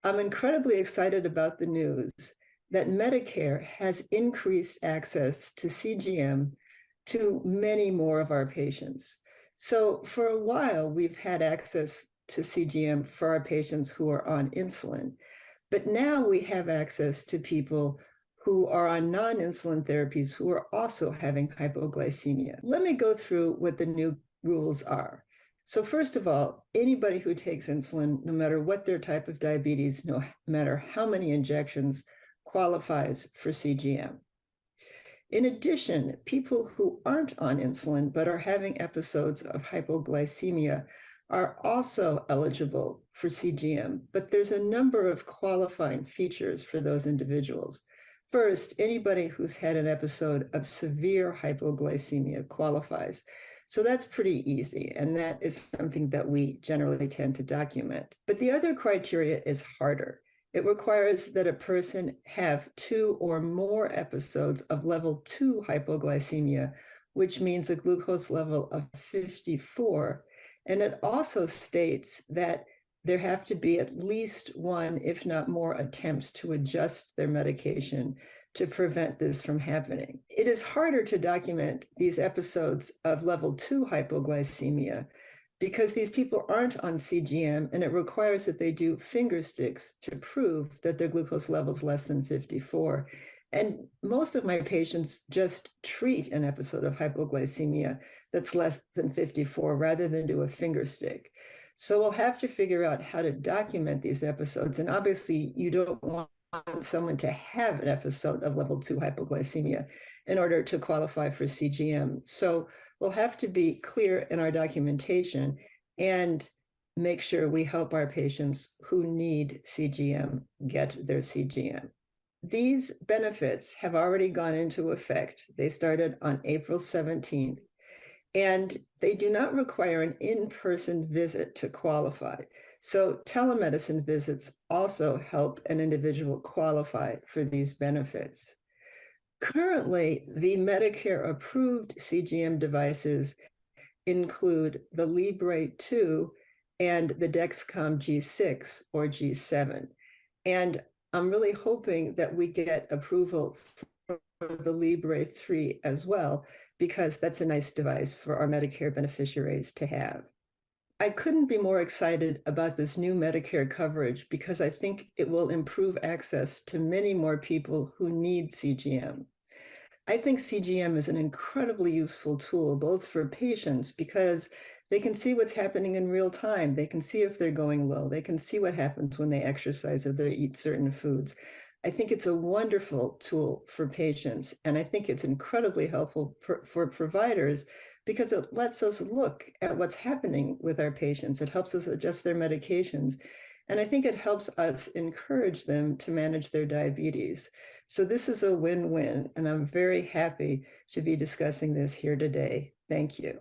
I'm incredibly excited about the news that Medicare has increased access to CGM to many more of our patients. So for a while, we've had access to CGM for our patients who are on insulin, but now we have access to people who are on non-insulin therapies who are also having hypoglycemia. Let me go through what the new rules are. So first of all, anybody who takes insulin, no matter what their type of diabetes, no matter how many injections, qualifies for CGM. In addition, people who aren't on insulin but are having episodes of hypoglycemia are also eligible for CGM, but there's a number of qualifying features for those individuals. First, anybody who's had an episode of severe hypoglycemia qualifies. So that's pretty easy, and that is something that we generally tend to document. But the other criteria is harder. It requires that a person have 2 or more episodes of level 2 hypoglycemia, which means a glucose level of 54. And it also states that there have to be at least 1, if not more, attempts to adjust their medication to prevent this from happening. It is harder to document these episodes of level 2 hypoglycemia because these people aren't on CGM, and it requires that they do finger sticks to prove that their glucose level is less than 54. And most of my patients just treat an episode of hypoglycemia that's less than 54 rather than do a finger stick. So we'll have to figure out how to document these episodes. And obviously, you don't want someone to have an episode of level 2 hypoglycemia in order to qualify for CGM. So we'll have to be clear in our documentation and make sure we help our patients who need CGM get their CGM. These benefits have already gone into effect. They started on April 17th, and they do not require an in-person visit to qualify. So telemedicine visits also help an individual qualify for these benefits. Currently, the Medicare-approved CGM devices include the Libre 2 and the Dexcom G6 or G7. And I'm really hoping that we get approval for the Libre 3 as well, because that's a nice device for our Medicare beneficiaries to have. I couldn't be more excited about this new Medicare coverage because I think it will improve access to many more people who need CGM. I think CGM is an incredibly useful tool, both for patients because they can see what's happening in real time. They can see if they're going low. They can see what happens when they exercise or they eat certain foods. I think it's a wonderful tool for patients, and I think it's incredibly helpful for providers because it lets us look at what's happening with our patients. It helps us adjust their medications, and I think it helps us encourage them to manage their diabetes. So this is a win-win, and I'm very happy to be discussing this here today. Thank you.